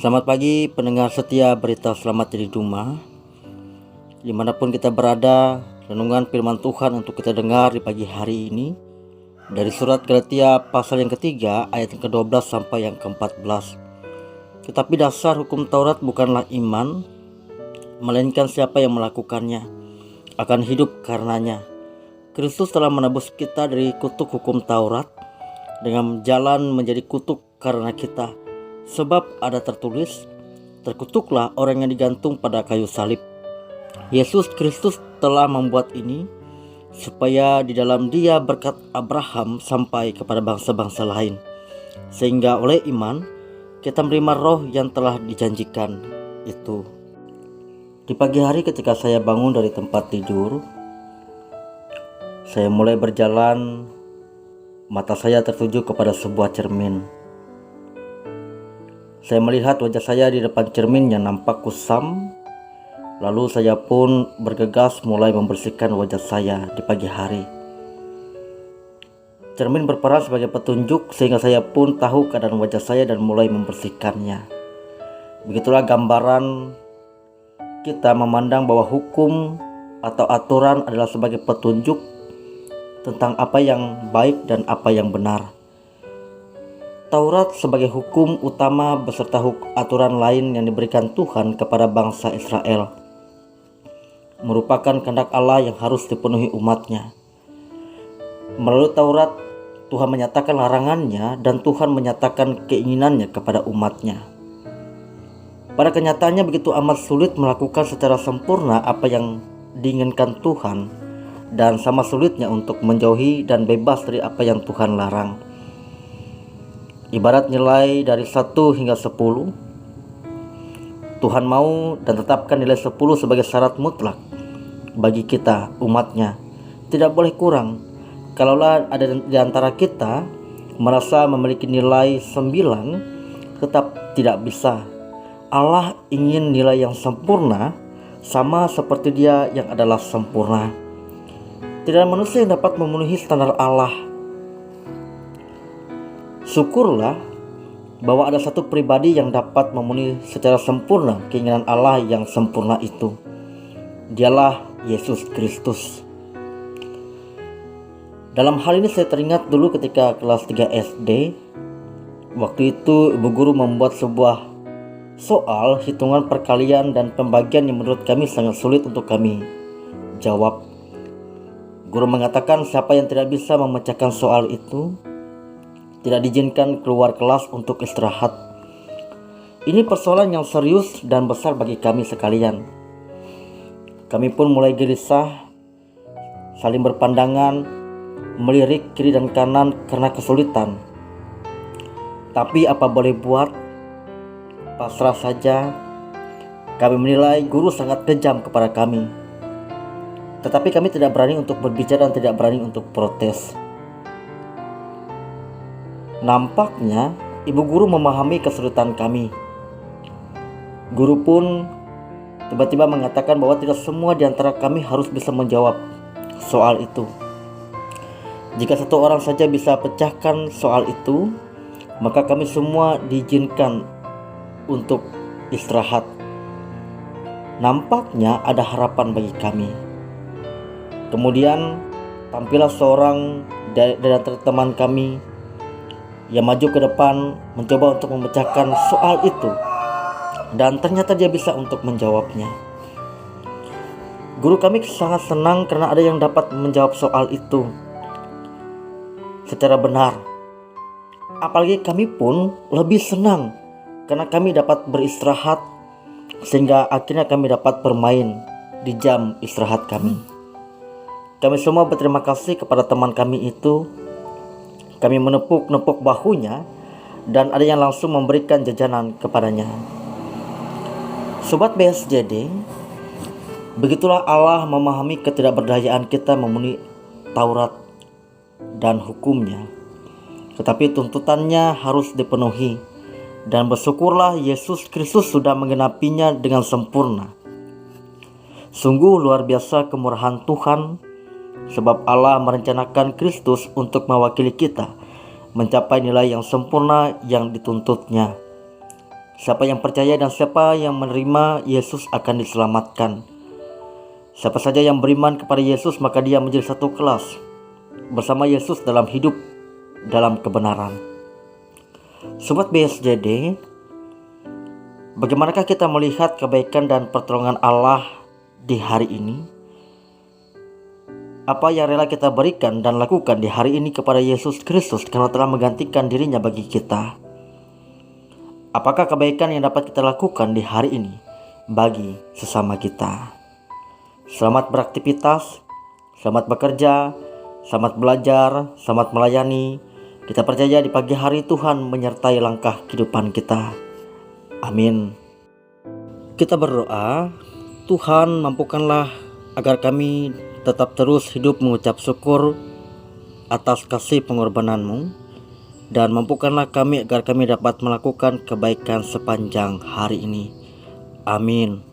Selamat pagi pendengar setia berita Selamat Jadi Duma. Dimanapun kita berada, renungan firman Tuhan untuk kita dengar di pagi hari ini dari surat Galatia pasal yang ketiga ayat yang ke-12 sampai yang ke-14. Tetapi dasar hukum Taurat bukanlah iman, melainkan siapa yang melakukannya akan hidup karenanya. Kristus telah menebus kita dari kutuk hukum Taurat dengan jalan menjadi kutuk karena kita. Sebab ada tertulis, terkutuklah orang yang digantung pada kayu salib. Yesus Kristus telah membuat ini supaya di dalam Dia berkat Abraham sampai kepada bangsa-bangsa lain, sehingga oleh iman kita menerima roh yang telah dijanjikan itu. Di pagi hari ketika saya bangun dari tempat tidur, saya mulai berjalan, mata saya tertuju kepada sebuah cermin. Saya melihat wajah saya di depan cermin yang nampak kusam. Lalu saya pun bergegas mulai membersihkan wajah saya di pagi hari. Cermin berperan sebagai petunjuk sehingga saya pun tahu keadaan wajah saya dan mulai membersihkannya. Begitulah gambaran kita memandang bahwa hukum atau aturan adalah sebagai petunjuk tentang apa yang baik dan apa yang benar. Taurat sebagai hukum utama beserta aturan lain yang diberikan Tuhan kepada bangsa Israel merupakan kehendak Allah yang harus dipenuhi umatnya. Melalui Taurat, Tuhan menyatakan larangannya dan Tuhan menyatakan keinginannya kepada umatnya. Pada kenyataannya begitu amat sulit melakukan secara sempurna apa yang diinginkan Tuhan, dan sama sulitnya untuk menjauhi dan bebas dari apa yang Tuhan larang. Ibarat nilai dari 1 hingga 10, Tuhan mau dan tetapkan nilai 10 sebagai syarat mutlak bagi kita, umatnya. Tidak boleh kurang. Kalaulah ada di antara kita merasa memiliki nilai 9, tetap tidak bisa. Allah ingin nilai yang sempurna, sama seperti Dia yang adalah sempurna. Tidak ada manusia yang dapat memenuhi standar Allah. Syukurlah bahwa ada satu pribadi yang dapat memenuhi secara sempurna keinginan Allah yang sempurna itu. Dialah Yesus Kristus. Dalam hal ini saya teringat dulu ketika kelas 3 SD. Waktu itu ibu guru membuat sebuah soal hitungan perkalian dan pembagian yang menurut kami sangat sulit untuk kami jawab. Guru mengatakan siapa yang tidak bisa memecahkan soal itu tidak diizinkan keluar kelas untuk istirahat. Ini persoalan yang serius dan besar bagi kami sekalian. Kami pun mulai gelisah, saling berpandangan, melirik kiri dan kanan karena kesulitan. Tapi apa boleh buat, pasrah saja. Kami menilai guru sangat kejam kepada kami. Tetapi kami tidak berani untuk berbicara dan tidak berani untuk protes. Nampaknya ibu guru memahami kesulitan kami. Guru pun tiba-tiba mengatakan bahwa tidak semua di antara kami harus bisa menjawab soal itu. Jika satu orang saja bisa pecahkan soal itu, maka kami semua diizinkan untuk istirahat. Nampaknya ada harapan bagi kami. Kemudian tampillah seorang dari antara teman kami yang maju ke depan mencoba untuk memecahkan soal itu, dan ternyata dia bisa untuk menjawabnya. Guru kami sangat senang karena ada yang dapat menjawab soal itu secara benar. Apalagi kami pun lebih senang karena kami dapat beristirahat, sehingga akhirnya kami dapat bermain di jam istirahat kami. Kami semua berterima kasih kepada teman kami itu. Kami menepuk-nepuk bahunya dan ada yang langsung memberikan jajanan kepadanya. Sobat BSJD, begitulah Allah memahami ketidakberdayaan kita memenuhi Taurat dan hukumnya. Tetapi tuntutannya harus dipenuhi, dan bersyukurlah Yesus Kristus sudah menggenapinya dengan sempurna. Sungguh luar biasa kemurahan Tuhan, sebab Allah merencanakan Kristus untuk mewakili kita mencapai nilai yang sempurna yang dituntutnya. Siapa yang percaya dan siapa yang menerima Yesus akan diselamatkan. Siapa saja yang beriman kepada Yesus, maka dia menjadi satu kelas bersama Yesus dalam hidup dalam kebenaran. Sobat BSJD, bagaimanakah kita melihat kebaikan dan pertolongan Allah di hari ini? Apa yang rela kita berikan dan lakukan di hari ini kepada Yesus Kristus karena telah menggantikan dirinya bagi kita? Apakah kebaikan yang dapat kita lakukan di hari ini bagi sesama kita? Selamat beraktivitas, selamat bekerja, selamat belajar, selamat melayani. Kita percaya di pagi hari Tuhan menyertai langkah kehidupan kita. Amin. Kita berdoa, Tuhan mampukanlah agar kami tetap terus hidup mengucap syukur atas kasih pengorbanan-Mu. Dan mampukanlah kami agar kami dapat melakukan kebaikan sepanjang hari ini. Amin.